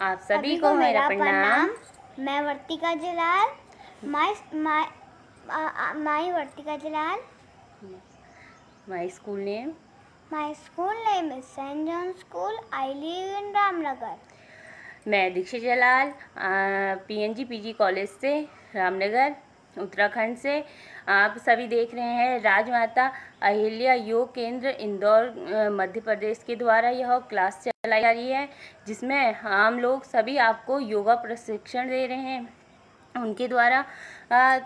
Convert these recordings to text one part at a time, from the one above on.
आप सभी को मेरा प्रणाम। मैं Vartika Jalal. My Vartika Jalal. My school name is St. John School. I live in Ramnagar. मैं Dikshit Jalal PNG PG college से रामनगर उत्तराखंड से। आप सभी देख रहे हैं राजमाता अहिल्या योग केंद्र इंदौर मध्य प्रदेश के द्वारा यह क्लास चलाई जा रही है, जिसमें हम लोग सभी आपको योगा प्रशिक्षण दे रहे हैं उनके द्वारा।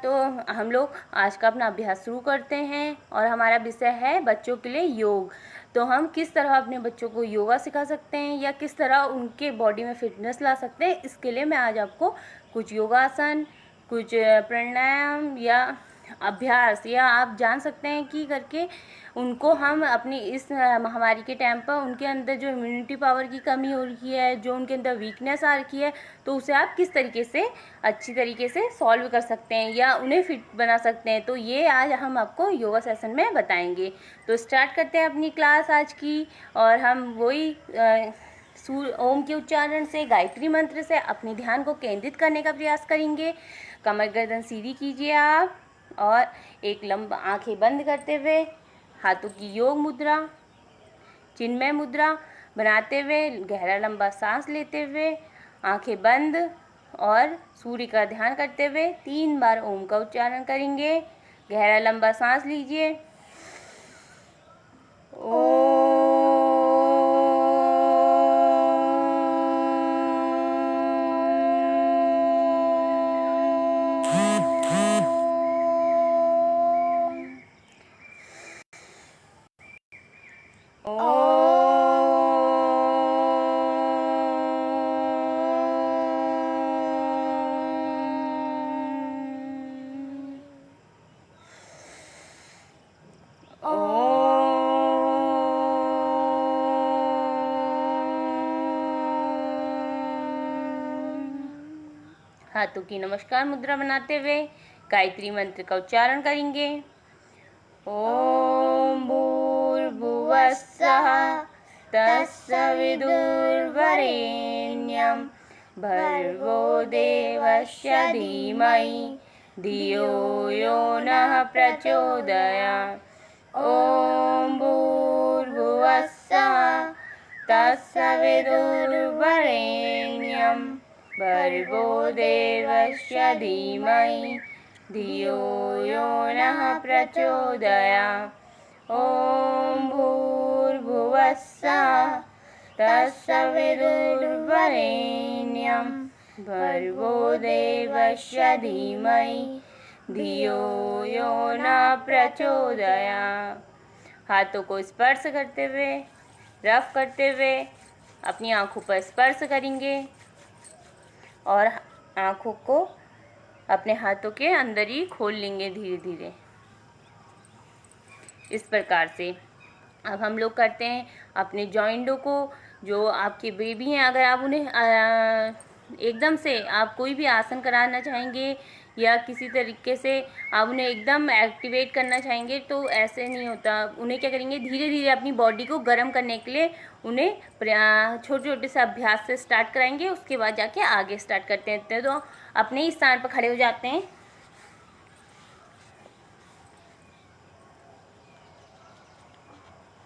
तो हम लोग आज का अपना अभ्यास शुरू करते हैं और हमारा विषय है बच्चों के लिए योग। तो हम किस तरह अपने बच्चों को योगा सिखा सकते हैं या किस तरह उनके बॉडी में फिटनेस ला सकते हैं, इसके लिए मैं आज आपको कुछ योगासन, कुछ प्राणायाम या अभ्यास या आप जान सकते हैं कि करके उनको हम अपनी इस महामारी के टाइम पर उनके अंदर जो इम्यूनिटी पावर की कमी हो रही है, जो उनके अंदर वीकनेस आ रखी है, तो उसे आप किस तरीके से अच्छी तरीके से सॉल्व कर सकते हैं या उन्हें फिट बना सकते हैं। तो ये आज हम आपको योगा सेशन में बताएंगे। तो स्टार्ट करते हैं अपनी क्लास आज की, और हम वही ओम के उच्चारण से, गायत्री मंत्र से अपने ध्यान को केंद्रित करने का प्रयास करेंगे। कमर गर्दन सीधी कीजिए आप, और एक लंबा आंखें बंद करते हुए हाथों की योग मुद्रा, चिन्मय मुद्रा बनाते हुए गहरा लंबा सांस लेते हुए आंखें बंद और सूर्य का ध्यान करते हुए 3 बार ओम का उच्चारण करेंगे। गहरा लंबा सांस लीजिए। हाथों की नमस्कार मुद्रा बनाते हुए गायत्री मंत्र का उच्चारण करेंगे। ओम भूर्भुवस्सुः तत्सवितुर्वरेण्यं भर्गो देवस्य धीमहि धियो यो नः प्रचोदयात्। ओम भूर्भुवस्सुः तत्सवितुर्वरेण्यं भर्गो देवस्य धीमहि धियो यो नः प्रचोदयात्। ओम भूर्भुवस्सुः तत्सवितुर्वरेण्यं भर्गो देवस्य धीमहि धियो यो नः प्रचोदयात्। हाथों को स्पर्श करते हुए, रफ करते हुए अपनी आंखों पर स्पर्श करेंगे और आंखों को अपने हाथों के अंदर ही खोल लेंगे धीरे धीरे, इस प्रकार से। अब हम लोग करते हैं अपने जॉइंटों को। जो आपके बेबी हैं, अगर आप उन्हें एकदम से आप कोई भी आसन कराना चाहेंगे या किसी तरीके से आप उन्हें एकदम एक्टिवेट करना चाहेंगे, तो ऐसे नहीं होता। उन्हें क्या करेंगे, धीरे धीरे अपनी बॉडी को गर्म करने के लिए उन्हें छोटे छोटे से अभ्यास से स्टार्ट कराएंगे, उसके बाद जाके आगे स्टार्ट करते हैं। तो अपने ही स्थान पर खड़े हो जाते हैं।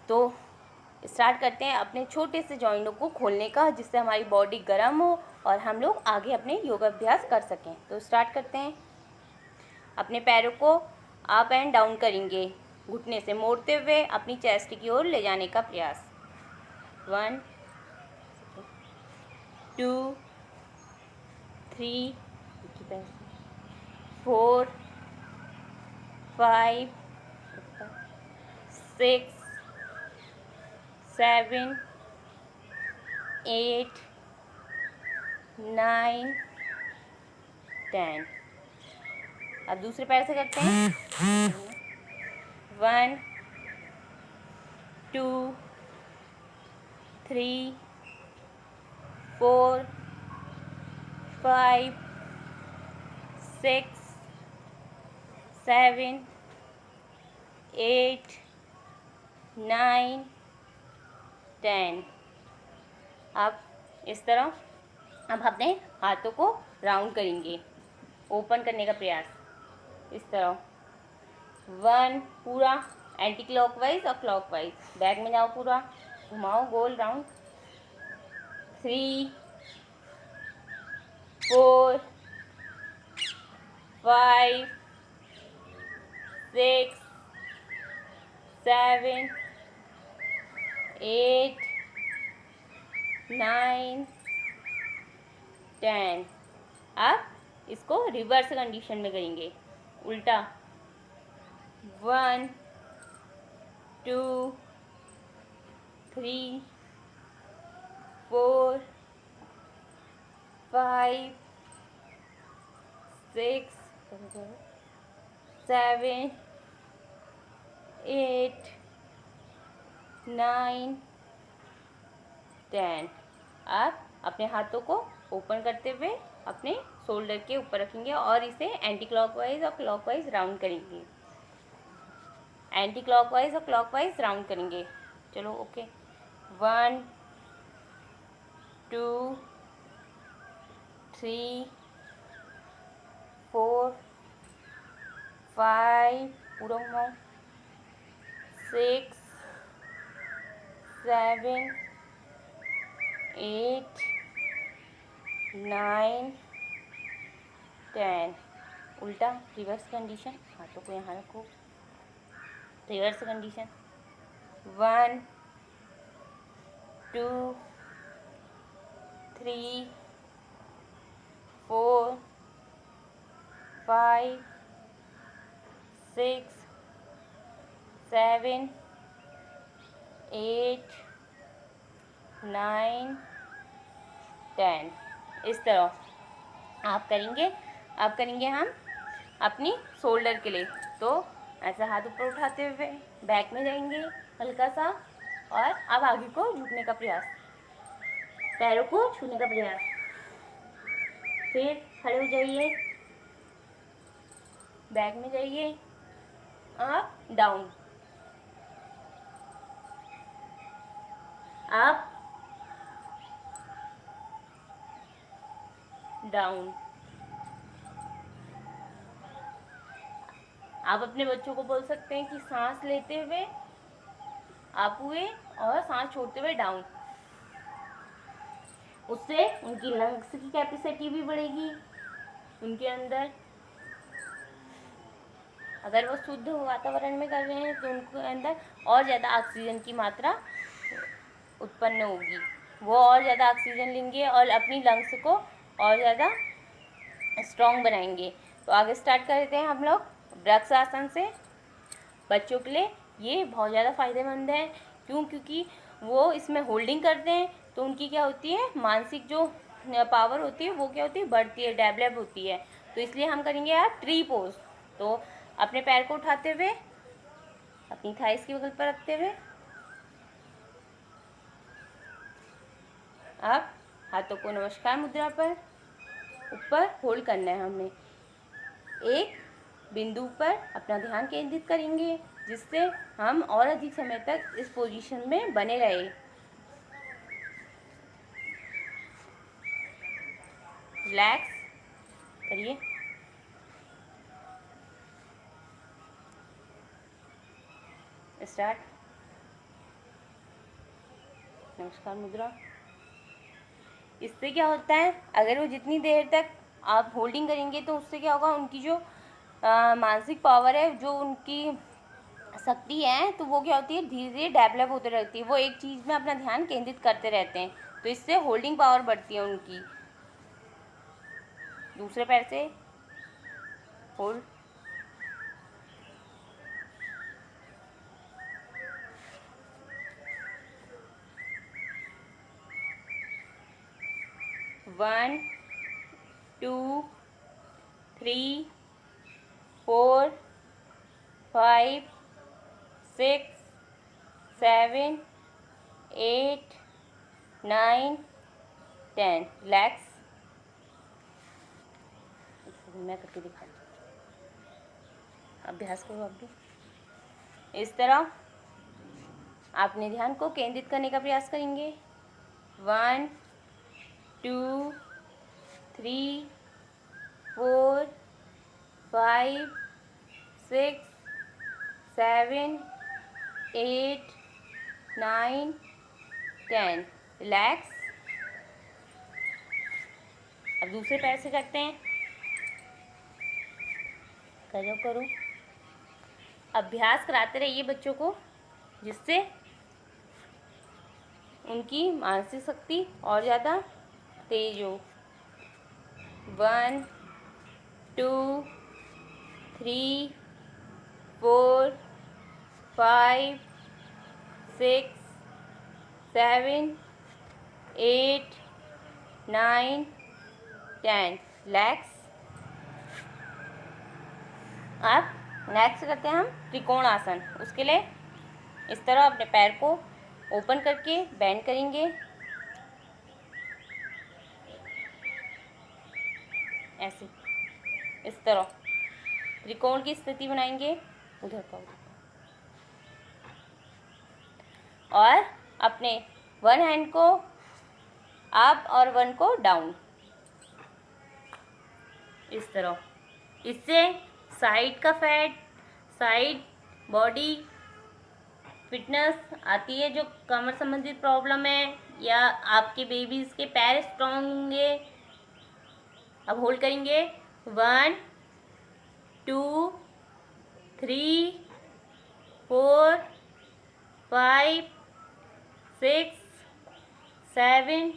तो स्टार्ट करते हैं अपने छोटे से जॉइंटों को खोलने का, जिससे हमारी बॉडी गर्म हो और हम लोग आगे अपने योगाभ्यास कर सकें। तो स्टार्ट करते हैं। अपने पैरों को अप एंड डाउन करेंगे, घुटने से मोड़ते हुए अपनी चेस्ट की ओर ले जाने का प्रयास। 1 2 3 4 5 6 7 8 9 10। अब दूसरे पैर से करते हैं। 1 2 3 4 5 6 7 8 9 10। अब इस तरह अब अपने हाथों को राउंड करेंगे, ओपन करने का प्रयास इस तरह। 1 पूरा एंटी क्लॉकवाइज और क्लॉकवाइज, बैक में जाओ, पूरा घुमाओ गोल राउंड। 3 4 5 6 7 8 9 10। अब इसको रिवर्स कंडीशन में करेंगे, उल्टा। 1 2 3 4 5 6 7 8 9 10। अब अपने हाथों को ओपन करते हुए अपने शोल्डर के ऊपर रखेंगे और इसे एंटी क्लॉकवाइज और क्लॉकवाइज राउंड करेंगे, एंटी क्लॉकवाइज और क्लॉकवाइज राउंड करेंगे। चलो ओके। 1 2 3 4 5 पूरा घुमाओ, 6 7 8 9 10। उल्टा रिवर्स कंडीशन, हाथों को यहाँ रखो, रिवर्स कंडीशन। 1 2 3 4 5 6 7 8 9 10। इस तरह आप करेंगे। अब करेंगे हम अपनी शोल्डर के लिए, तो ऐसा हाथ ऊपर उठाते हुए बैक में जाएंगे हल्का सा, और अब आगे को झुकने का प्रयास, पैरों को छूने का प्रयास। फिर खड़े हो जाइए, बैक में जाइए, अप डाउन, अप डाउन। आप अपने बच्चों को बोल सकते हैं कि सांस लेते हुए अप हुए और सांस छोड़ते हुए डाउन। उससे उनकी लंग्स की कैपेसिटी भी बढ़ेगी उनके अंदर। अगर वो शुद्ध वातावरण में कर रहे हैं तो उनके अंदर और ज़्यादा ऑक्सीजन की मात्रा उत्पन्न होगी, वो और ज़्यादा ऑक्सीजन लेंगे और अपनी लंग्स को और ज़्यादा स्ट्रॉन्ग बनाएंगे। तो आगे स्टार्ट करते हैं हम लोग वृक्ष आसन से। बच्चों के लिए ये बहुत ज़्यादा फ़ायदेमंद है, क्योंकि वो इसमें होल्डिंग करते हैं तो उनकी क्या होती है, मानसिक जो पावर होती है वो क्या होती है, बढ़ती है, डेवलप होती है। तो इसलिए हम करेंगे आप ट्री पोज। तो अपने पैर को उठाते हुए अपनी थाइस के बगल पर रखते हुए अब हाथों को नमस्कार मुद्रा पर ऊपर होल्ड करना है हमें। एक बिंदु पर अपना ध्यान केंद्रित करेंगे जिससे हम और अधिक समय तक इस पोजीशन में बने रहे। रिलैक्स करिए। स्टार्ट। नमस्कार मुद्रा। इससे क्या होता है, अगर वो जितनी देर तक आप होल्डिंग करेंगे तो उससे क्या होगा, उनकी जो मानसिक पावर है, जो उनकी शक्ति है, तो वो क्या होती है, धीरे धीरे डेवलप होती रहती है। वो एक चीज़ में अपना ध्यान केंद्रित करते रहते हैं, तो इससे होल्डिंग पावर बढ़ती है उनकी। दूसरे पैर से होल्ड। वन 2 3 4 5 6 7 8 9 10। रिलैक्स। मैं करके दिखा, अभ्यास करो अब भी। इस तरह अपने ध्यान को केंद्रित करने का प्रयास करेंगे। 1 2 3 4 5 6 7 8 9 10। रिलैक्स। अब दूसरे पैर से करते हैं। करो। अभ्यास कराते रहिए बच्चों को, जिससे उनकी मानसिक शक्ति और ज़्यादा तेज हो। 1 2 3 4 5 6 7 8 9 10। रिलैक्स। अब नेक्स्ट करते हैं हम त्रिकोण आसन। उसके लिए इस तरह अपने पैर को ओपन करके बेंड करेंगे, ऐसे इस तरह त्रिकोण की स्थिति बनाएंगे। उधर का और अपने वन हैंड को अप और वन को डाउन, इस तरह। इससे साइड का फैट, साइड बॉडी फिटनेस आती है। जो कमर संबंधित प्रॉब्लम है या आपके बेबीज के पैर स्ट्रॉन्ग होंगे। अब होल्ड करेंगे 1 2 3 4 5 6 7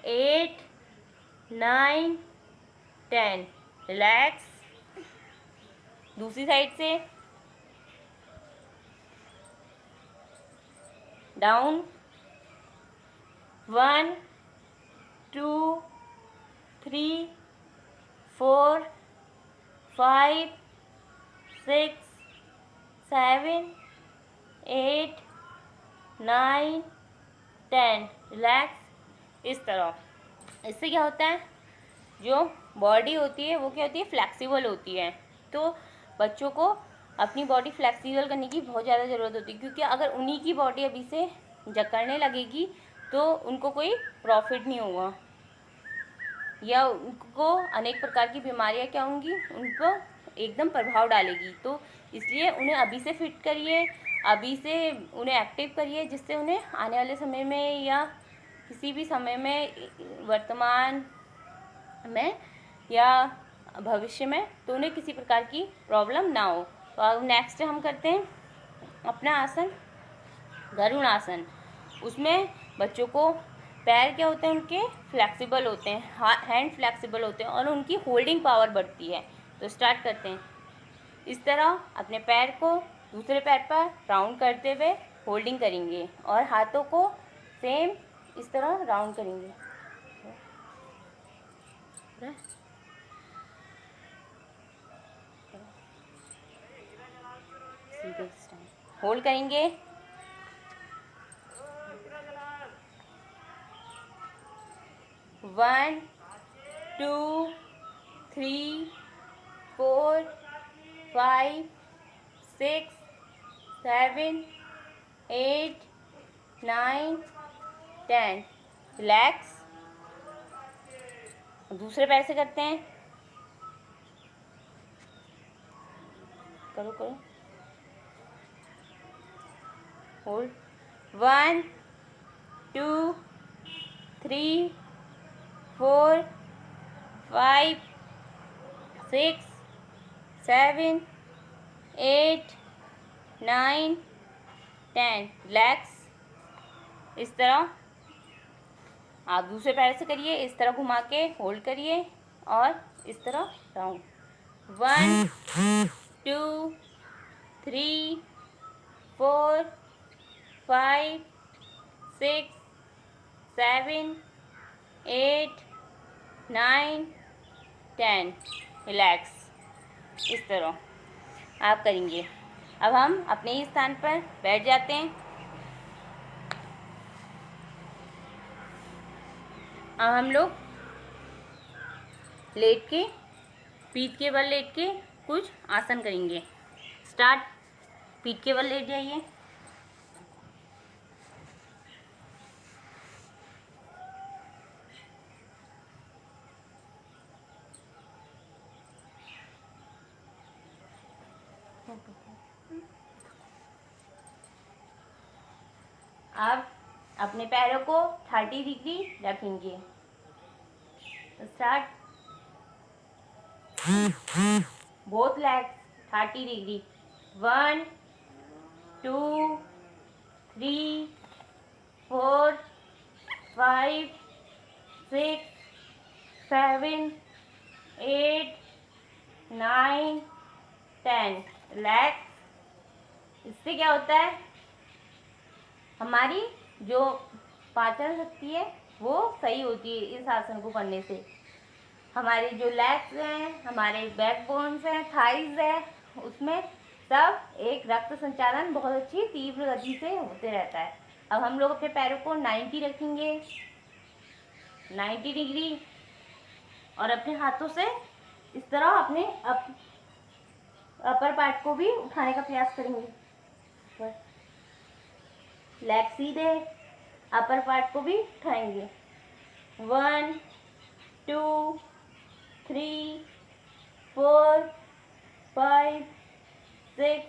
8 9 10। रिलैक्स। दूसरी साइड से डाउन 1 2 3 4 5 6 7 8 9 10। रिलैक्स। इस तरह। इससे क्या होता है, जो बॉडी होती है वो क्या होती है, फ्लेक्सिबल होती है। तो बच्चों को अपनी बॉडी फ्लेक्सिबल करने की बहुत ज़्यादा ज़रूरत होती है, क्योंकि अगर उन्हीं की बॉडी अभी से जकड़ने लगेगी तो उनको कोई प्रॉफिट नहीं होगा, या उनको अनेक प्रकार की बीमारियां क्या होंगी, उन पर एकदम प्रभाव डालेगी। तो इसलिए उन्हें अभी से फिट करिए, अभी से उन्हें एक्टिव करिए, जिससे उन्हें आने वाले समय में या किसी भी समय में, वर्तमान में या भविष्य में, तो उन्हें किसी प्रकार की प्रॉब्लम ना हो। तो अब नेक्स्ट हम करते हैं अपना आसन गरुड़ आसन। उसमें बच्चों को पैर क्या होते हैं, उनके फ्लेक्सिबल होते हैं, हैंड फ्लेक्सिबल होते हैं और उनकी होल्डिंग पावर बढ़ती है। तो स्टार्ट करते हैं। इस तरह अपने पैर को दूसरे पैर पर राउंड करते हुए होल्डिंग करेंगे और हाथों को सेम इस तरह राउंड करेंगे। होल्ड करेंगे। वन 2 3 4 5 6 7 8 9 10। रिलैक्स। दूसरे पैर से करते हैं। करो। होल्ड 1 2 3 4 5 6 7 8 9 10। रिलैक्स। इस तरह आप दूसरे पैर से करिए, इस तरह घुमा के होल्ड करिए और इस तरह राउंड। 1 2 3 4 5 6 7 8 9 10। रिलैक्स। इस तरह आप करेंगे। अब हम अपने ही स्थान पर बैठ जाते हैं। अब हम लोग लेट के, पीठ के बल लेट के कुछ आसन करेंगे। स्टार्ट। पीठ के बल लेट जाइए। अब अपने पैरों को 30 डिग्री रखेंगे। Start. Both legs 30 degree. 1 2 3 4 5 6 7 8 9 10। Relax. इससे क्या होता है, हमारी जो पाचन शक्ति है वो सही होती है। इस आसन को करने से हमारे जो लेग्स हैं, हमारे बैक बोन्स हैं, थाइज है, उसमें सब एक रक्त संचालन बहुत अच्छी तीव्र गति से होते रहता है। अब हम लोग अपने पैरों को 90 रखेंगे, 90 डिग्री, और अपने हाथों से इस तरह अपने अपर पार्ट को भी उठाने का प्रयास करेंगे। लेग सीधे, अपर पार्ट को भी उठाएंगे। 1 2 3 4 5 6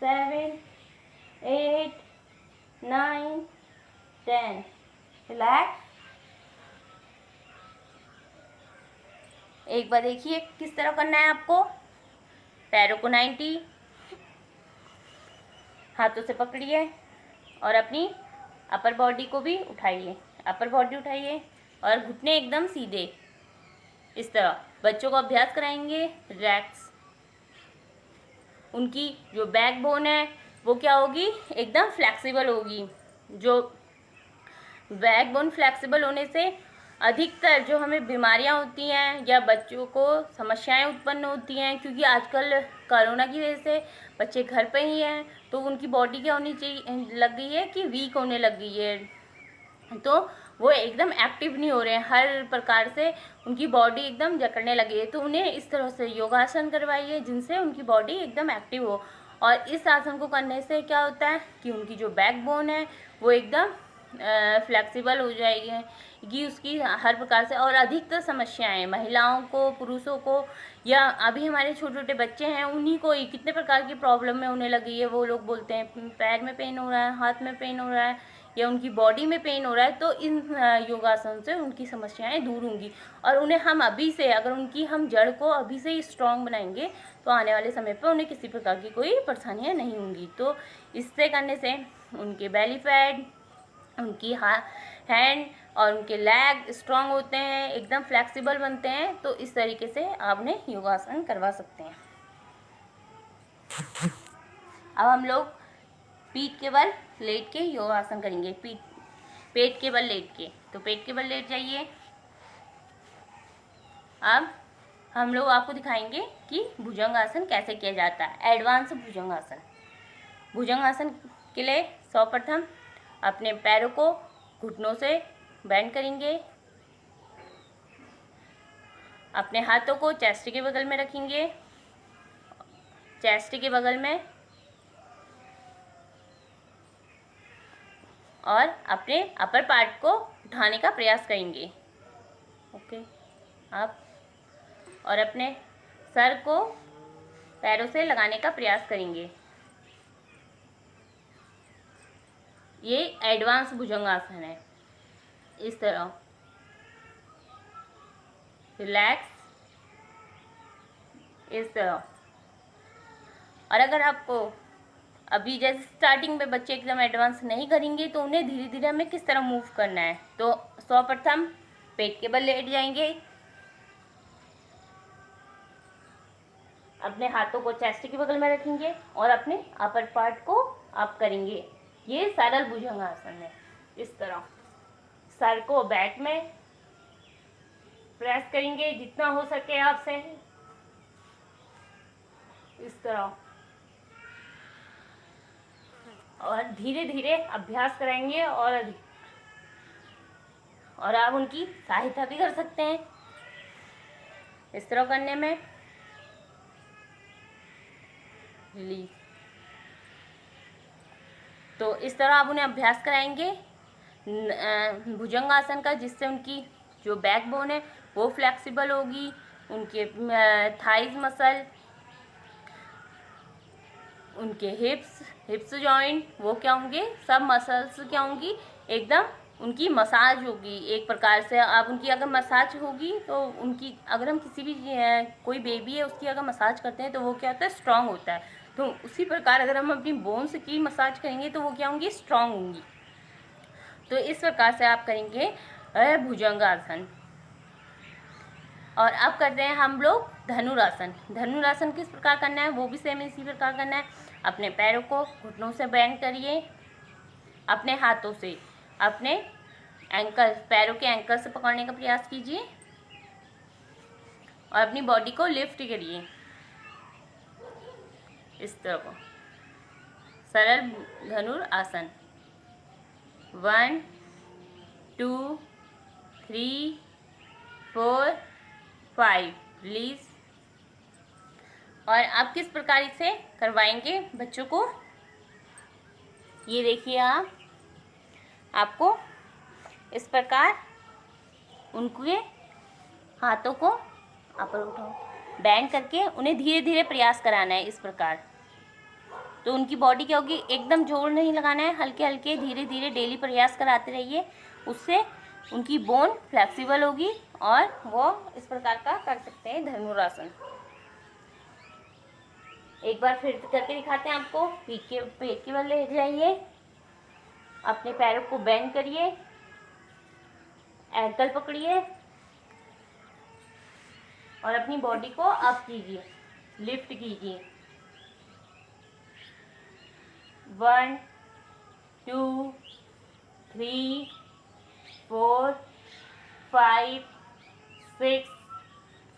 7 8 9 10। रिलैक्स। एक बार देखिए किस तरह करना है आपको। पैरों को 90, हाथों से पकड़िए और अपनी अपर बॉडी को भी उठाइए। अपर बॉडी उठाइए और घुटने एकदम सीधे। इस तरह बच्चों को अभ्यास कराएंगे। रिलैक्स। उनकी जो बैक बोन है वो क्या होगी, एकदम फ्लेक्सिबल होगी। जो बैक बोन फ्लेक्सिबल होने से अधिकतर जो हमें बीमारियां होती हैं या बच्चों को समस्याएं उत्पन्न होती हैं, क्योंकि आजकल कोरोना की वजह से बच्चे घर पे ही हैं, तो उनकी बॉडी क्या होनी चाहिए, लग गई है कि वीक होने लग गई है, तो वो एकदम एक्टिव नहीं हो रहे हैं। हर प्रकार से उनकी बॉडी एकदम जकड़ने लगी है। तो उन्हें इस तरह से योगासन करवाइए जिनसे उनकी बॉडी एकदम एक्टिव हो। और इस आसन को करने से क्या होता है कि उनकी जो बैक बोन है वो एकदम फ्लेक्सिबल हो जाएगी उसकी हर प्रकार से। और अधिकतर समस्याएं महिलाओं को, पुरुषों को, या अभी हमारे छोटे छोटे बच्चे हैं उन्हीं को ही कितने प्रकार की प्रॉब्लम में होने लगी है। वो लोग बोलते हैं पैर में पेन हो रहा है, हाथ में पेन हो रहा है, या उनकी बॉडी में पेन हो रहा है। तो इन योगासन से उनकी समस्याएं दूर होंगी। और उन्हें हम अभी से, अगर उनकी हम जड़ को अभी से ही स्ट्रांग बनाएंगे तो आने वाले समय पर उन्हें किसी प्रकार की कोई परेशानियां नहीं होंगी। तो इससे करने से उनके बेली फैट, उनकी हैंड और उनके लेग स्ट्रांग होते हैं, एकदम फ्लेक्सिबल बनते हैं। तो इस तरीके से आप उन्हें योगासन करवा सकते हैं। अब हम लोग पीठ के बल लेट के योगासन करेंगे। पेट के बल लेट के, तो पेट के बल लेट जाइए। अब हम लोग आपको दिखाएंगे कि भुजंगासन कैसे किया जाता है। एडवांस भुजंगासन। भुजंगासन के लिए सर्वप्रथम अपने पैरों को घुटनों से बेंड करेंगे, अपने हाथों को चेस्ट के बगल में रखेंगे, चेस्ट के बगल में, और अपने अपर पार्ट को उठाने का प्रयास करेंगे। ओके। आप और अपने सर को पैरों से लगाने का प्रयास करेंगे। ये एडवांस भुजंगासन है। इस तरह रिलैक्स, इस तरह। और अगर आपको अभी जैसे स्टार्टिंग में बच्चे एकदम एडवांस नहीं करेंगे तो उन्हें धीरे धीरे हमें किस तरह मूव करना है। तो सर्वप्रथम पेट के बल लेट जाएंगे, अपने हाथों को चेस्ट के बगल में रखेंगे और अपने अपर पार्ट को अप करेंगे। ये सरल भुजंगासन है। इस तरह सर को बैक में प्रेस करेंगे जितना हो सके आपसे, इस तरह। और धीरे धीरे अभ्यास कराएंगे और आप उनकी सहायता भी कर सकते हैं इस तरह करने में। रिलीज। तो इस तरह आप उन्हें अभ्यास कराएंगे भुजंगासन का, जिससे उनकी जो बैक बोन है वो फ्लेक्सिबल होगी, उनके थाइज मसल उनके हिप्स जॉइंट वो क्या होंगे, सब मसल्स क्या होंगी, एकदम उनकी मसाज होगी एक प्रकार से। आप उनकी अगर मसाज होगी तो उनकी, अगर हम किसी भी कोई बेबी है उसकी अगर मसाज करते हैं तो वो क्या होता है, स्ट्रांग होता है। तो उसी प्रकार अगर हम अपनी बोन्स की मसाज करेंगे तो वो क्या होंगी, स्ट्रांग होंगी। तो इस प्रकार से आप करेंगे भुजंगासन। और अब करते हैं हम लोग धनुरासन। धनुरासन किस प्रकार करना है, वो भी सेम इसी प्रकार करना है। अपने पैरों को घुटनों से बेंड करिए, अपने हाथों से अपने एंकल, पैरों के एंकल से पकड़ने का प्रयास कीजिए और अपनी बॉडी को लिफ्ट करिए इस तरह को। सरल धनुरासन। 1 2 3 4 5 रिलीज। और आप किस प्रकार इसे करवाएंगे बच्चों को, ये देखिए आपको इस प्रकार उनके हाथों को ऊपर उठाओ, बैंड करके उन्हें धीरे धीरे प्रयास कराना है इस प्रकार। तो उनकी बॉडी क्या होगी, एकदम जोर नहीं लगाना है, हल्के हल्के धीरे धीरे डेली प्रयास कराते रहिए। उससे उनकी बोन फ्लेक्सिबल होगी और वो इस प्रकार का कर सकते हैं धनुरासन। एक बार फिर करके दिखाते हैं आपको। पेट के बल ले जाइए, अपने पैरों को बेंड करिए, एंकल पकड़िए और अपनी बॉडी को अप कीजिए, लिफ्ट कीजिए। 1 2 3 4 5 6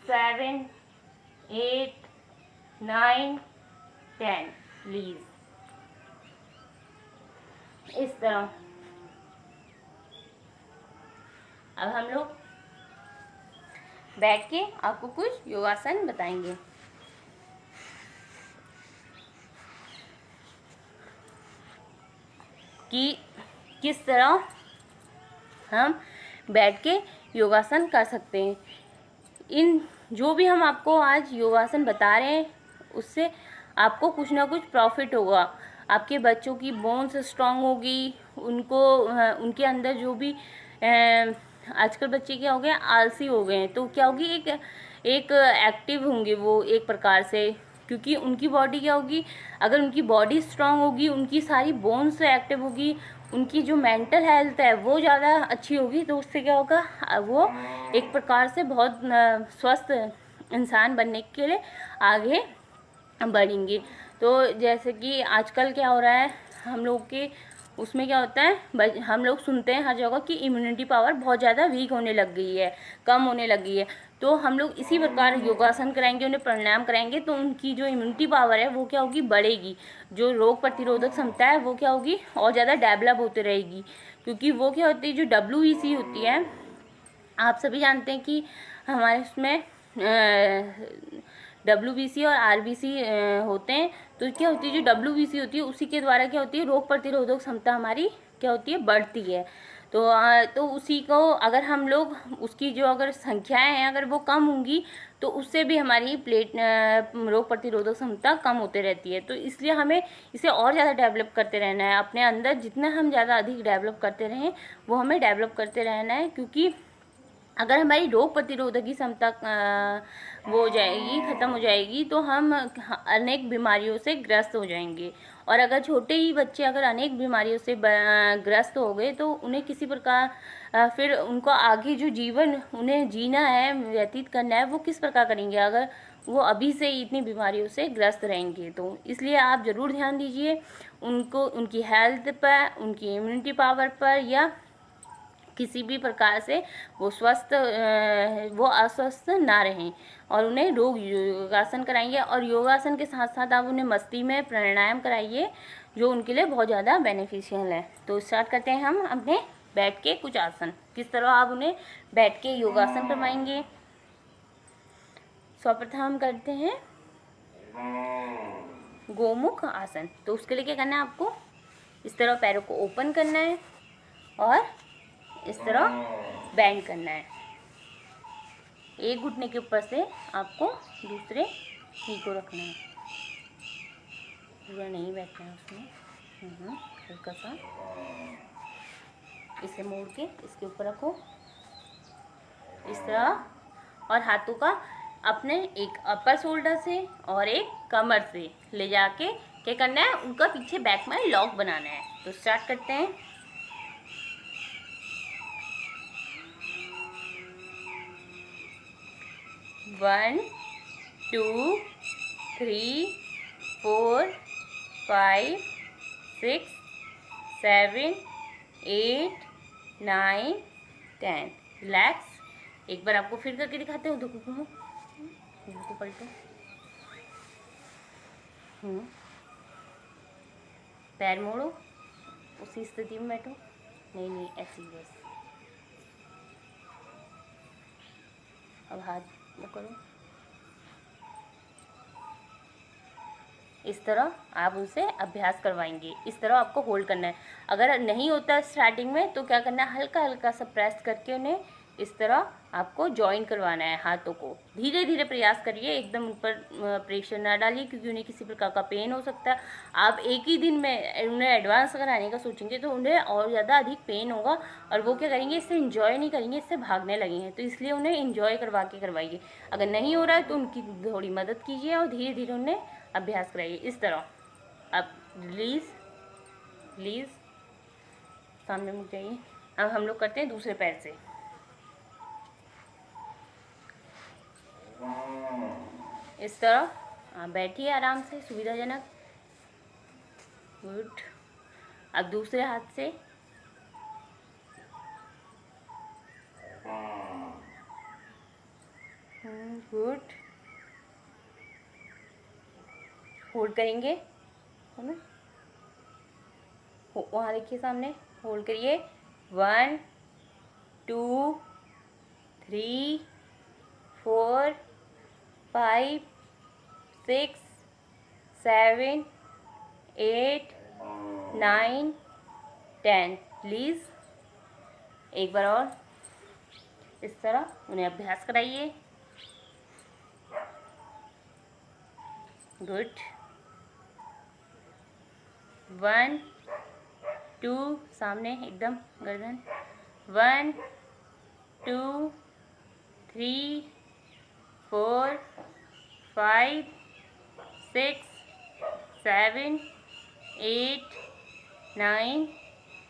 7 8 9 10 प्लीज। इस तरह अब हम लोग बैठ के आपको कुछ योगासन बताएंगे कि किस तरह हम बैठ के योगासन कर सकते हैं। इन जो भी हम आपको आज योगासन बता रहे हैं उससे आपको कुछ ना कुछ प्रॉफिट होगा। आपके बच्चों की बोन्स स्ट्रांग होगी, उनको उनके अंदर जो भी आजकल बच्चे क्या हो गए, आलसी हो गए हैं, तो क्या होगी, एक एक्टिव होंगे वो एक प्रकार से, क्योंकि उनकी बॉडी क्या होगी, अगर उनकी बॉडी स्ट्रांग होगी, उनकी सारी बोन्स एक्टिव होगी, उनकी जो मेंटल हेल्थ है वो ज़्यादा अच्छी होगी, तो उससे क्या होगा, वो एक प्रकार से बहुत स्वस्थ इंसान बनने के लिए आगे बढ़ेंगे। तो जैसे कि आजकल क्या हो रहा है, हम लोग के उसमें क्या होता है, हम लोग सुनते हैं हर जगह कि इम्यूनिटी पावर बहुत ज़्यादा वीक होने लग गई है, कम होने लगी है। तो हम लोग इसी प्रकार योगासन कराएंगे, उन्हें प्राणायाम कराएंगे, तो उनकी जो इम्यूनिटी पावर है वो क्या होगी, बढ़ेगी। जो रोग प्रतिरोधक क्षमता है वो क्या होगी, और ज़्यादा डेवलप होती रहेगी। क्योंकि वो क्या होती है, जो WBC होती है, आप सभी जानते हैं कि हमारे उसमें WBC और RBC होते हैं। तो क्या होती है, जो WBC होती है उसी के द्वारा क्या होती है, रोग प्रतिरोधक क्षमता हमारी क्या होती है, बढ़ती है। तो उसी को अगर हम लोग उसकी जो अगर संख्याएं हैं अगर वो कम होंगी तो उससे भी हमारी रोग प्रतिरोधक क्षमता कम होते रहती है। तो इसलिए हमें इसे और ज़्यादा डेवलप करते रहना है अपने अंदर। जितना हम ज़्यादा अधिक डेवलप करते रहें वो हमें डेवलप करते रहना है, क्योंकि अगर हमारी रोग प्रतिरोधक की क्षमता वो हो जाएगी, ख़त्म हो जाएगी, तो हम अनेक बीमारियों से ग्रस्त हो जाएंगे। और अगर छोटे ही बच्चे अगर अनेक बीमारियों से ग्रस्त हो गए तो उन्हें किसी प्रकार फिर उनको आगे जो जीवन उन्हें जीना है, व्यतीत करना है, वो किस प्रकार करेंगे अगर वो अभी से ही इतनी बीमारियों से ग्रस्त रहेंगे। तो इसलिए आप ज़रूर ध्यान दीजिए उनको, उनकी हेल्थ पर, उनकी इम्यूनिटी पावर पर, या किसी भी प्रकार से वो अस्वस्थ ना रहें। और उन्हें योगासन कराइए, और योगासन के साथ साथ आप उन्हें मस्ती में प्राणायाम कराइए जो उनके लिए बहुत ज़्यादा बेनिफिशियल है। तो स्टार्ट करते हैं हम अपने बैठ के कुछ आसन, किस तरह आप उन्हें बैठ के योगासन करवाएंगे। सर्वप्रथम हम करते हैं गोमुख आसन। तो उसके लिए क्या करना है, आपको इस तरह पैरों को ओपन करना है और इस तरह बेंड करना है। एक घुटने के ऊपर से आपको दूसरे नी को रखना है। पूरा नहीं बैठना है उसमें। हल्का सा इसे मोड़ के इसके ऊपर रखो इस तरह, और हाथों का अपने एक अपर शोल्डर से और एक कमर से ले जाके क्या करना है, उनका पीछे बैक में लॉक बनाना है। तो स्टार्ट करते हैं। 1 2 3 4 5 6 7 8 9 10। रिलैक्स। एक बार आपको फिर करके दिखाते हो। देखो घूमो, देखो पलटो। पैर मोड़ो, उसी स्थिति में बैठो। नहीं ऐसे ही बस। अब हाथ वो करो। इस तरह आप उनसे अभ्यास करवाएंगे। इस तरह आपको होल्ड करना है। अगर नहीं होता स्टार्टिंग में तो क्या करना है, हल्का हल्का सा प्रेस करके उन्हें इस तरह आपको जॉइन करवाना है। हाथों को धीरे धीरे प्रयास करिए, एकदम ऊपर प्रेशर ना डालिए, क्योंकि उन्हें किसी प्रकार का पेन हो सकता है। आप एक ही दिन में उन्हें एडवांस कराने का सोचेंगे तो उन्हें और ज़्यादा अधिक पेन होगा, और वो क्या करेंगे, इससे इंजॉय नहीं करेंगे, इससे भागने लगेंगे। तो इसलिए उन्हें इंजॉय करवा के करवाइए। अगर नहीं हो रहा है तो उनकी थोड़ी मदद कीजिए और धीरे धीरे उन्हें अभ्यास कराइए। इस तरह अब रिलीज रिलीज, सामने मुड़ जाइए। अब हम लोग करते हैं दूसरे पैर से। इस तरह आप बैठिए आराम से, सुविधाजनक। गुड। अब दूसरे हाथ से गुड। होल्ड करेंगे, है ना, वहाँ देखिए सामने, होल्ड करिए। 1 2 3 4 5 6 7 8 9 10। प्लीज़ एक बार और इस तरह उन्हें अभ्यास कराइए। गुड। 1 2, सामने एकदम गर्दन। 1 2 3 4 5 6 7 8 9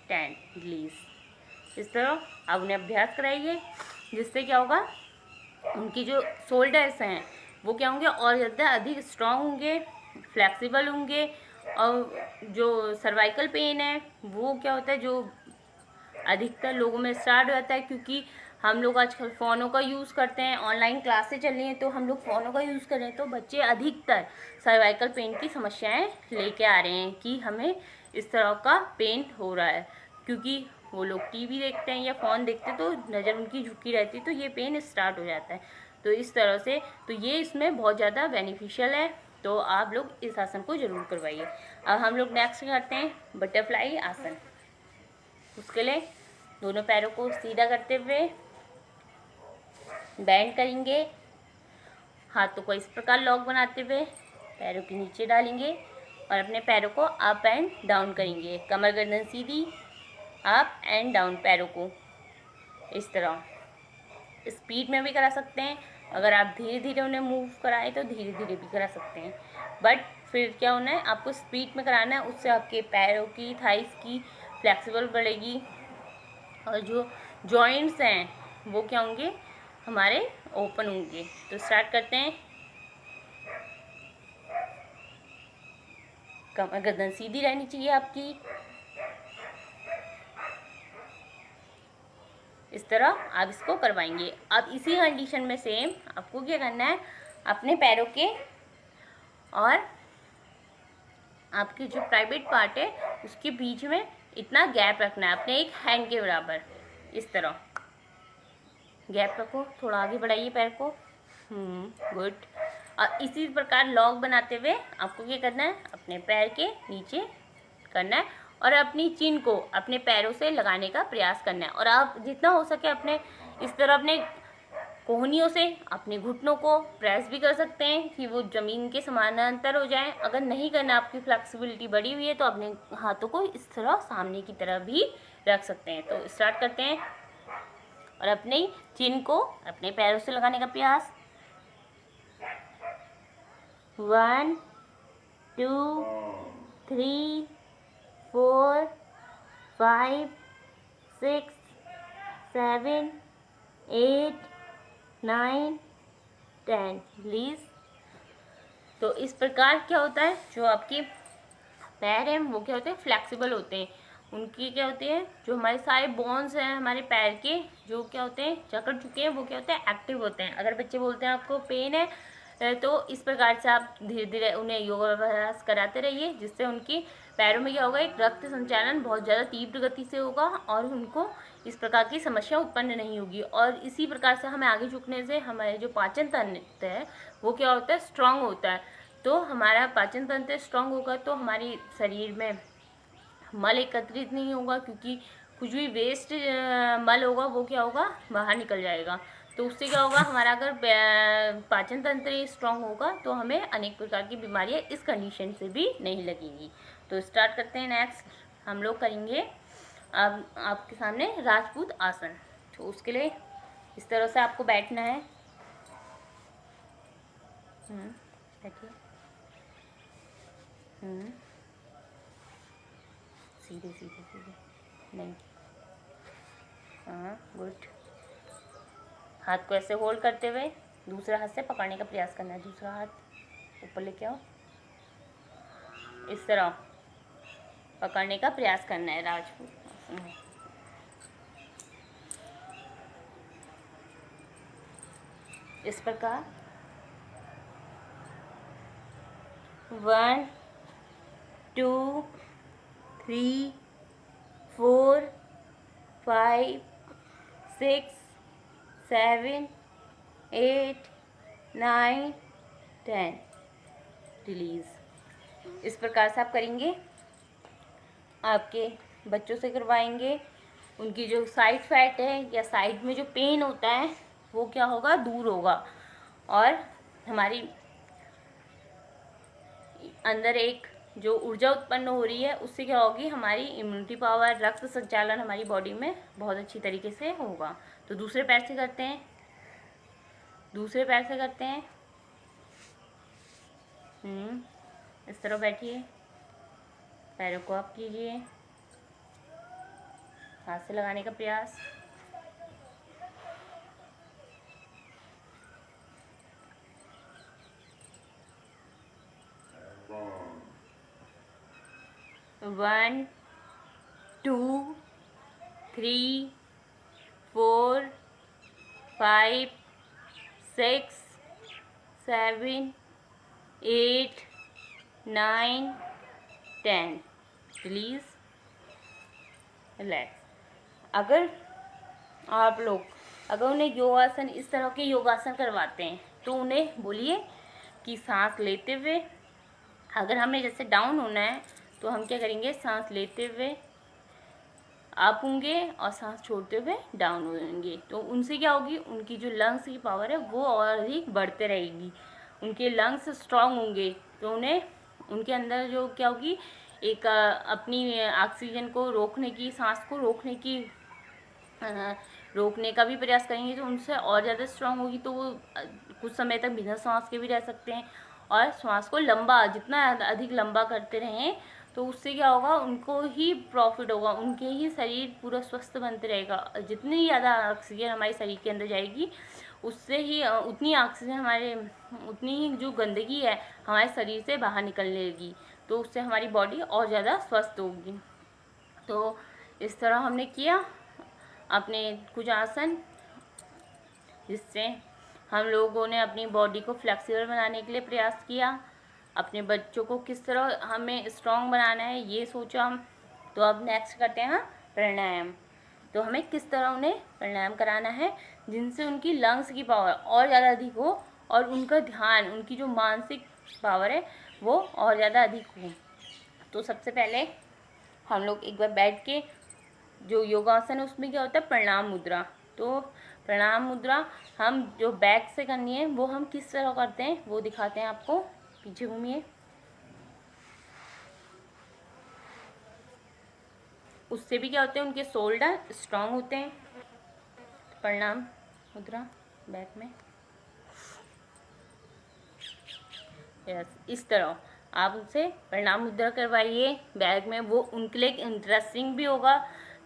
10। रिलीज। इस तरह आप उन्हें अभ्यास कराइए, जिससे क्या होगा, उनकी जो शोल्डर्स हैं वो क्या होंगे, और ज़्यादा अधिक स्ट्रांग होंगे, फ्लेक्सिबल होंगे। और जो सर्वाइकल पेन है वो क्या होता है, जो अधिकतर लोगों में स्टार्ट हो जाता है, क्योंकि हम लोग आजकल फ़ोनों का यूज़ करते हैं, ऑनलाइन क्लासेस चल रही हैं, तो हम लोग फ़ोनों का यूज़ कर रहे हैं, तो बच्चे अधिकतर सर्वाइकल पेन की समस्याएं लेके आ रहे हैं कि हमें इस तरह का पेन हो रहा है, क्योंकि वो लोग टीवी देखते हैं या फ़ोन देखते हैं तो नज़र उनकी झुकी रहती है, तो ये पेन स्टार्ट हो जाता है। तो इस तरह से तो ये इसमें बहुत ज़्यादा बेनिफिशियल है, तो आप लोग इस आसन को ज़रूर करवाइए। अब हम लोग नेक्स्ट करते हैं बटरफ्लाई आसन। उसके लिए दोनों पैरों को सीधा करते हुए बैंड करेंगे, हाथों को इस प्रकार लॉक बनाते हुए पैरों के नीचे डालेंगे और अपने पैरों को अप एंड डाउन करेंगे। कमर गर्दन सीधी, अप एंड डाउन पैरों को इस तरह। स्पीड में भी करा सकते हैं, अगर आप धीरे धीरे उन्हें मूव कराएं तो धीरे धीरे भी करा सकते हैं, बट फिर क्या होना है, आपको स्पीड में कराना है, उससे आपके पैरों की, थाइस की फ्लेक्सिबल बढ़ेगी और जो जॉइंट्स हैं वो क्या होंगे, हमारे ओपन होंगे। तो स्टार्ट करते हैं। कमर गर्दन सीधी रहनी चाहिए आपकी। इस तरह आप इसको करवाएंगे। अब इसी कंडीशन में सेम आपको क्या करना है, अपने पैरों के और आपके जो प्राइवेट पार्ट है उसके बीच में इतना गैप रखना है, अपने एक हैंड के बराबर। इस तरह गैप रखो, थोड़ा आगे बढ़ाइए पैर को। गुड। और इसी प्रकार लॉक बनाते हुए आपको क्या करना है, अपने पैर के नीचे करना है और अपनी चिन को अपने पैरों से लगाने का प्रयास करना है। और आप जितना हो सके अपने इस तरह अपने कोहनियों से अपने घुटनों को प्रेस भी कर सकते हैं कि वो ज़मीन के समानांतर हो जाएं। अगर नहीं करना, आपकी फ्लेक्सिबिलिटी बढ़ी हुई है, तो अपने हाथों को इस तरह सामने की तरफ भी रख सकते हैं। तो स्टार्ट करते हैं और अपने चिन को अपने पैरों से लगाने का प्रयास। 1 2 3 4 5 6 7 8 9 10 प्लीज़। तो इस प्रकार क्या होता है, जो आपके पैर हैं वो क्या होते हैं, फ्लेक्सिबल होते हैं। उनकी क्या होती है, जो हमारे सारे बोन्स हैं हमारे पैर के, जो क्या होते हैं, जकड़ चुके हैं, वो क्या होते हैं, एक्टिव होते हैं। अगर बच्चे बोलते हैं आपको पेन है, तो इस प्रकार से आप धीरे धीरे उन्हें योगाभ्यास कराते रहिए, जिससे उनकी पैरों में क्या होगा, एक रक्त संचालन बहुत ज़्यादा तीव्र गति से होगा और उनको इस प्रकार की समस्या उत्पन्न नहीं होगी। और इसी प्रकार से हमें आगे झुकने से हमारे जो पाचन तंत्र है वो क्या होता है, स्ट्रांग होता है। तो हमारा पाचन तंत्र स्ट्रांग होगा तो हमारी शरीर में मल एकत्रित नहीं होगा, क्योंकि कुछ भी वेस्ट मल होगा वो क्या होगा, बाहर निकल जाएगा। तो उससे क्या होगा, हमारा अगर पाचन तंत्र स्ट्रांग होगा तो हमें अनेक प्रकार की बीमारियां इस कंडीशन से भी नहीं लगेगी। तो स्टार्ट करते हैं। नेक्स्ट हम लोग करेंगे अब आपके सामने राजपूत आसन। तो उसके लिए इस तरह से आपको बैठना है। बैठिए। सीधे सीधे सीधे नहीं। हाँ, गुड। हाथ को ऐसे होल्ड करते हुए दूसरा हाथ से पकड़ने का प्रयास करना है। दूसरा हाथ ऊपर लेके आओ, इस तरह पकड़ने का प्रयास करना है राजपूत आसन में। इस प्रकार 1 2 3 4 5 6 7 8 9 10 रिलीज। इस प्रकार से आप करेंगे, आपके बच्चों से करवाएंगे, उनकी जो साइड फैट है या साइड में जो पेन होता है वो क्या होगा, दूर होगा। और हमारी अंदर एक जो ऊर्जा उत्पन्न हो रही है उससे क्या होगी, हमारी इम्यूनिटी पावर, रक्त संचालन हमारी बॉडी में बहुत अच्छी तरीके से होगा। तो दूसरे पैर से करते हैं, दूसरे पैर से करते हैं। इस तरह बैठिए, पैरों को अप कीजिए, हाथ से लगाने का प्रयास। One 2 3 4 5 6 7 8 9 10 please relax. अगर आप लोग उन्हें योगासन, इस तरह के योगासन करवाते हैं तो उन्हें बोलिए कि सांस लेते हुए, अगर हमें जैसे डाउन होना है तो हम क्या करेंगे, सांस लेते हुए अप होंगे और सांस छोड़ते हुए डाउन होंगे। तो उनसे क्या होगी, उनकी जो लंग्स की पावर है वो और अधिक बढ़ते रहेगी, उनके लंग्स स्ट्रांग होंगे। तो उन्हें उनके अंदर जो क्या होगी, एक अपनी ऑक्सीजन को रोकने की, सांस को रोकने का भी प्रयास करेंगे, तो उनसे और ज़्यादा स्ट्रांग होगी। तो वो कुछ समय तक बिना सांस के भी रह सकते हैं। और श्वास को लंबा, जितना अधिक लंबा करते रहें तो उससे क्या होगा, उनको ही प्रॉफिट होगा, उनके ही शरीर पूरा स्वस्थ बनते रहेगा। जितनी ज़्यादा ऑक्सीजन हमारे शरीर के अंदर जाएगी उससे ही उतनी ऑक्सीजन उतनी ही जो गंदगी है हमारे शरीर से बाहर निकलने लगी, तो उससे हमारी बॉडी और ज़्यादा स्वस्थ होगी। तो इस तरह हमने किया अपने कुछ आसन, जिससे हम लोगों ने अपनी बॉडी को फ्लेक्सिबल बनाने के लिए प्रयास किया। अपने बच्चों को किस तरह हमें स्ट्रॉन्ग बनाना है ये सोचा हम। तो अब नेक्स्ट करते हैं प्राणायाम। तो हमें किस तरह उन्हें प्राणायाम कराना है जिनसे उनकी लंग्स की पावर और ज़्यादा अधिक हो और उनका ध्यान, उनकी जो मानसिक पावर है वो और ज़्यादा अधिक हो। तो सबसे पहले हम लोग एक बार बैठ के, जो योगासन है उसमें क्या होता है, प्रणाम मुद्रा। तो प्रणाम मुद्रा हम जो बैक से करनी है वो हम किस तरह करते हैं वो दिखाते हैं आपको। पीछे घूमिए। उससे भी क्या होते हैं, उनके शोल्डर स्ट्रांग होते हैं। प्रणाम मुद्रा बैक में, यस इस तरह आप उनसे प्रणाम मुद्रा करवाइए बैग में। वो उनके लिए इंटरेस्टिंग भी होगा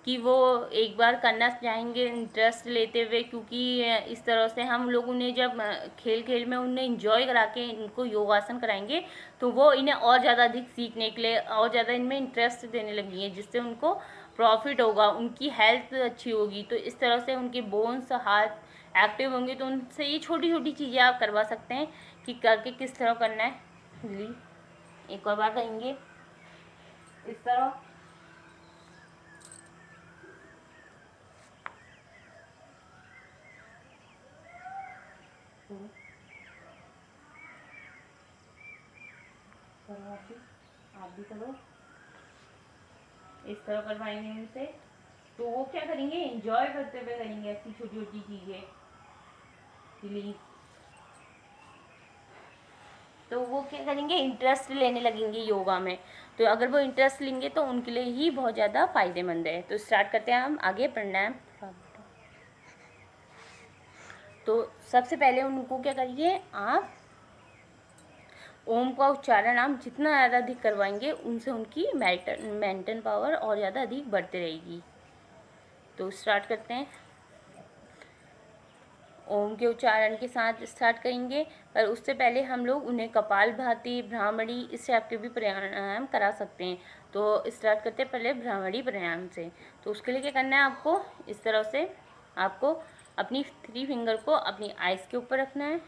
कि वो एक बार करना चाहेंगे इंटरेस्ट लेते हुए, क्योंकि इस तरह से हम लोग उन्हें जब खेल खेल में उन्हें इंजॉय करा के इनको योगासन कराएंगे तो वो इन्हें और ज़्यादा अधिक सीखने के लिए और ज़्यादा इनमें इंटरेस्ट देने लगेंगे, जिससे उनको प्रॉफिट होगा, उनकी हेल्थ अच्छी होगी। तो इस तरह से उनके बोन्स हाथ एक्टिव होंगे। तो उनसे ये छोटी छोटी चीज़ें आप करवा सकते हैं कि करके किस तरह करना है। ली एक और बार करेंगे इस तरह। आप भी करो इस तरह करवाएंगे उनसे। तो वो क्या करेंगे, एंजॉय करते हुए करेंगे ऐसी छोटी छोटी चीज़ें। प्लीज तो वो क्या करेंगे, इंटरेस्ट लेने लगेंगे योगा में। तो अगर वो इंटरेस्ट लेंगे तो उनके लिए ही बहुत ज़्यादा फायदेमंद है। तो स्टार्ट करते हैं हम आगे प्राणायाम। तो सबसे पहले उनको क्या करिए, आप ओम का उच्चारण आप जितना ज़्यादा अधिक करवाएंगे उनसे उनकी मेंटल पावर और ज़्यादा अधिक बढ़ती रहेगी। तो स्टार्ट करते हैं। ओम के उच्चारण के साथ स्टार्ट करेंगे, पर उससे पहले हम लोग उन्हें कपालभाति, भ्रामरी इस टाइप के भी प्राणायाम करा सकते हैं। तो स्टार्ट करते हैं पहले भ्रामरी प्राणायाम से। तो उसके लिए क्या करना है, आपको इस तरह से आपको अपनी 3 फिंगर को अपनी आइज़ के ऊपर रखना है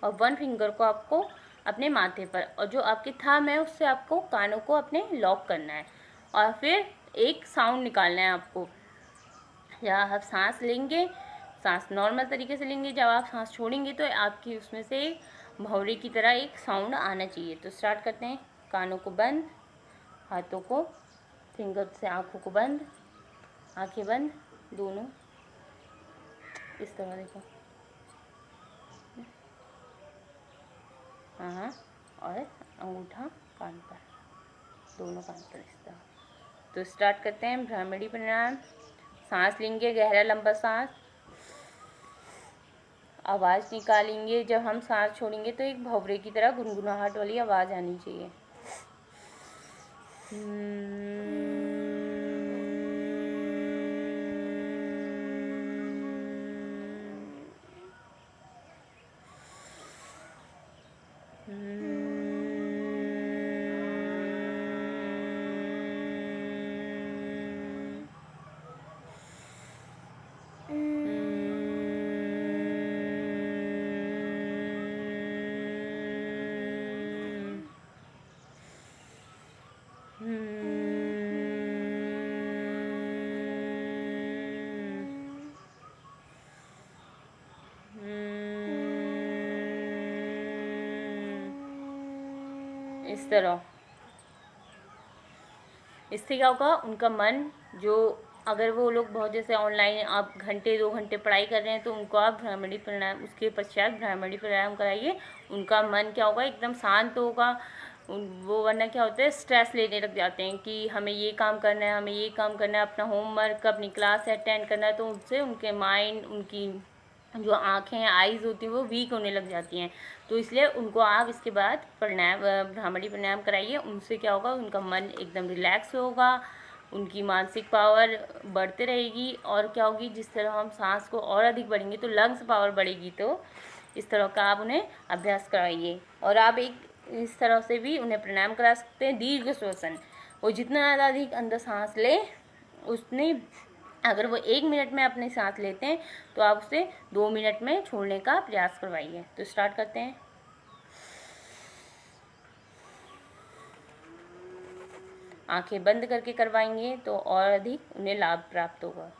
और 1 फिंगर को आपको अपने माथे पर, और जो आपकी थंब है उससे आपको कानों को अपने लॉक करना है। और फिर एक साउंड निकालना है आपको। जब आप सांस लेंगे, सांस नॉर्मल तरीके से लेंगे, जब आप सांस छोड़ेंगे तो आपकी उसमें से भौरे की तरह एक साउंड आना चाहिए। तो स्टार्ट करते हैं। कानों को बंद, हाथों को फिंगर से आँखों को बंद, आँखें बंद दोनों इस तरह देखो। हाँ, और अंगूठा कान पर, दोनों कान पर इस तरह। तो स्टार्ट करते हैं भ्रामरी प्राणायाम। सांस लेंगे, गहरा लंबा सांस, आवाज़ निकालेंगे। जब हम सांस छोड़ेंगे तो एक भंवरे की तरह गुनगुनाहट वाली आवाज़ आनी चाहिए। इस तरह। इससे क्या होगा, उनका मन जो, अगर वो लोग बहुत जैसे ऑनलाइन आप घंटे 2 घंटे पढ़ाई कर रहे हैं तो उनको आप भ्रामरी प्राणायाम, उसके पश्चात भ्रामरी प्राणायाम कराइए। उनका मन क्या होगा, एकदम शांत होगा। वो वरना क्या होता है, स्ट्रेस लेने लग जाते हैं कि हमें ये काम करना है, हमें ये काम करना है, अपना होमवर्क, अपनी क्लास अटेंड करना है। तो उससे उनके माइंड, उनकी जो आँखें आइज़ होती हैं वो वीक होने लग जाती हैं। तो इसलिए उनको आप इसके बाद प्राणायाम, भ्रामरी प्राणायाम कराइए। उनसे क्या होगा, उनका मन एकदम रिलैक्स होगा, उनकी मानसिक पावर बढ़ते रहेगी। और क्या होगी, जिस तरह हम सांस को और अधिक बढ़ेंगे तो लंग्स पावर बढ़ेगी। तो इस तरह का आप उन्हें अभ्यास कराइए। और आप एक इस तरह से भी उन्हें प्राणायाम करा सकते हैं, दीर्घ श्वसन। वो जितना ज़्यादा अधिक अंदर सांस ले, उसने अगर वो 1 मिनट में अपनी सांस लेते हैं तो आप उसे 2 मिनट में छोड़ने का प्रयास करवाइए। तो स्टार्ट करते हैं। आंखें बंद करके करवाएंगे तो और अधिक उन्हें लाभ प्राप्त होगा।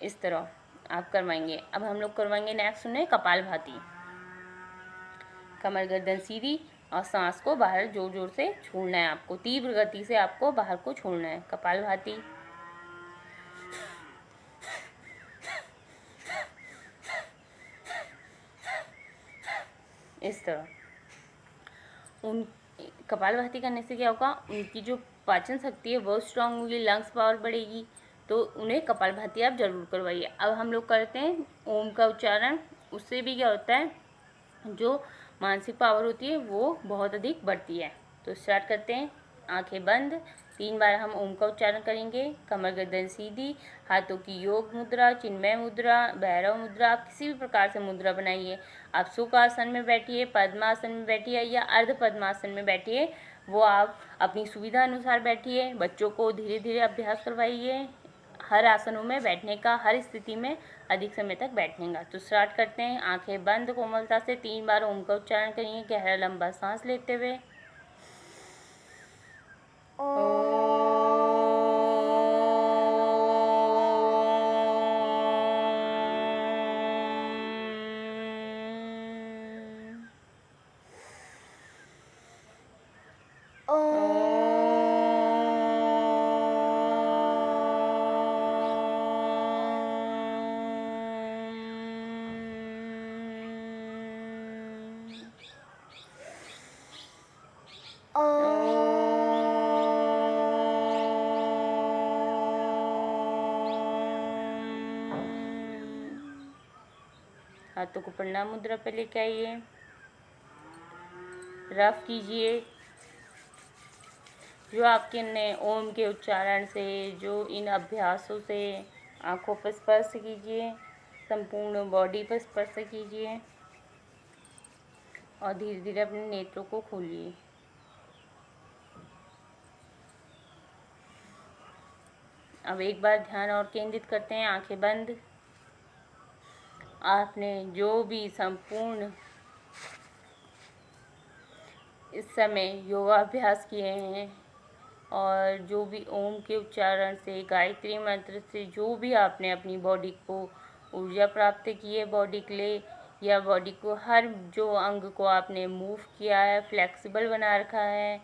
इस तरह आप करवाएंगे। अब हम लोग करवाएंगे नेक्स्ट उन्हें कपालभाति। कमर गर्दन सीधी और सांस को बाहर जोर जोर से छोड़ना है आपको, तीव्र गति से आपको बाहर को छोड़ना है। कपालभाति। इस तरह उन कपालभाति करने से क्या होगा, उनकी जो पाचन शक्ति है वो स्ट्रांग होगी, लंग्स पावर बढ़ेगी। तो उन्हें कपालभाति आप जरूर करवाइए। अब हम लोग करते हैं ओम का उच्चारण। उससे भी क्या होता है, जो मानसिक पावर होती है वो बहुत अधिक बढ़ती है। तो स्टार्ट करते हैं। आंखें बंद, 3 बार हम ओम का उच्चारण करेंगे। कमर गर्दन सीधी, हाथों की योग मुद्रा, चिन्मय मुद्रा, भैरव मुद्रा, आप किसी भी प्रकार से मुद्रा बनाइए। आप सुख आसन में बैठिए, पद्मासन में बैठिए या अर्ध पद्मासन में बैठिए, वो आप अपनी सुविधा अनुसार बैठिए। बच्चों को धीरे धीरे अभ्यास करवाइए हर आसनों में बैठने का, हर स्थिति में अधिक समय तक बैठने का। तो स्टार्ट करते हैं। आंखें बंद, कोमलता से 3 बार ओम का उच्चारण करिए, गहरा लंबा सांस लेते हुए। हाथों को प्रणाम मुद्रा पे लेके आइए, रफ कीजिए। जो आपके ने ओम के उच्चारण से, जो इन अभ्यासों से आंखों पर स्पर्श कीजिए, संपूर्ण बॉडी पर स्पर्श कीजिए और धीरे धीरे अपने नेत्रों को खोलिए। अब एक बार ध्यान और केंद्रित करते हैं। आंखें बंद। आपने जो भी संपूर्ण इस समय योगाभ्यास किए हैं और जो भी ओम के उच्चारण से, गायत्री मंत्र से जो भी आपने अपनी बॉडी को ऊर्जा प्राप्त की है, बॉडी के लिए, या बॉडी को हर जो अंग को आपने मूव किया है, फ्लेक्सिबल बना रखा है,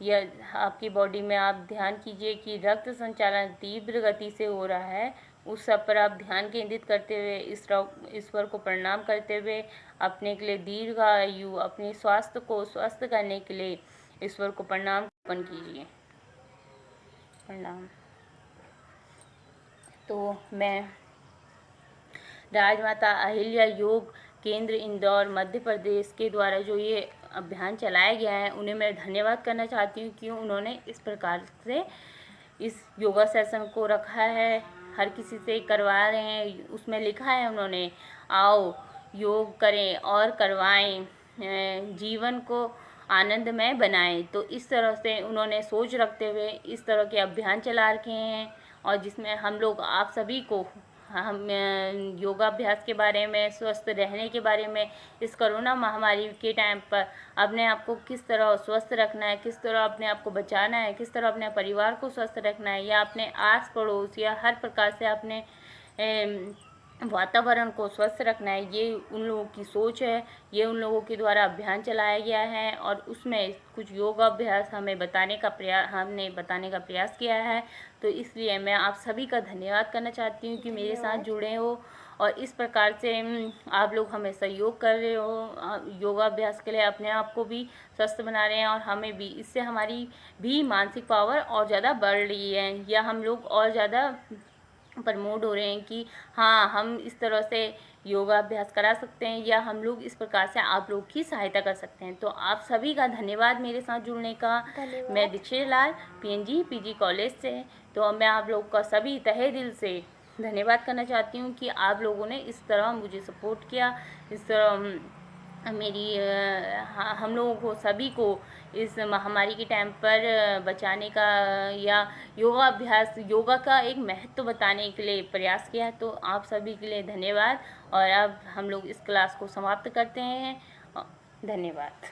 या आपकी बॉडी में आप ध्यान कीजिए कि रक्त संचालन तीव्र गति से हो रहा है, उस सब पर आप ध्यान केंद्रित करते हुए, ईश्वर को प्रणाम करते हुए, अपने के लिए दीर्घ आयु, अपने स्वास्थ्य को स्वस्थ करने के लिए ईश्वर को प्रणाम अर्पण कीजिए। प्रणाम। तो मैं राजमाता अहिल्या योग केंद्र इंदौर मध्य प्रदेश के द्वारा जो ये अभियान चलाया गया है, उन्हें मैं धन्यवाद करना चाहती हूँ कि उन्होंने इस प्रकार से इस योगा सेशन को रखा है, हर किसी से करवा रहे हैं। उसमें लिखा है उन्होंने, आओ योग करें और करवाएं, जीवन को आनंदमय बनाएं। तो इस तरह से उन्होंने सोच रखते हुए इस तरह के अभियान चला रखे हैं, और जिसमें हम लोग आप सभी को हम योगाभ्यास के बारे में, स्वस्थ रहने के बारे में, इस कोरोना महामारी के टाइम पर अपने आप को किस तरह स्वस्थ रखना है, किस तरह अपने आप को बचाना है, किस तरह अपने परिवार को स्वस्थ रखना है, या अपने आस पड़ोस या हर प्रकार से अपने वातावरण को स्वस्थ रखना है, ये उन लोगों की सोच है। ये उन लोगों के द्वारा अभियान चलाया गया है और उसमें कुछ योगाभ्यास हमने बताने का प्रयास किया है। तो इसलिए मैं आप सभी का धन्यवाद करना चाहती हूँ कि मेरे साथ जुड़े हो और इस प्रकार से आप लोग हमें सहयोग कर रहे हो योगाभ्यास के लिए, अपने आप को भी स्वस्थ बना रहे हैं और हमें भी, इससे हमारी भी मानसिक पावर और ज़्यादा बढ़ रही है, या हम लोग और ज़्यादा प्रमोट हो रहे हैं कि हाँ, हम इस तरह से योगाभ्यास करा सकते हैं, या हम लोग इस प्रकार से आप लोग की सहायता कर सकते हैं। तो आप सभी का धन्यवाद मेरे साथ जुड़ने का। मैं दीक्षित लाल PNG PG कॉलेज से, तो मैं आप लोग का सभी तहे दिल से धन्यवाद करना चाहती हूँ कि आप लोगों ने इस तरह मुझे सपोर्ट किया, इस तरह मेरी हम लोगों को सभी को इस महामारी के टाइम पर बचाने का या योगा का एक महत्व बताने के लिए प्रयास किया। तो आप सभी के लिए धन्यवाद, और अब हम लोग इस क्लास को समाप्त करते हैं। धन्यवाद।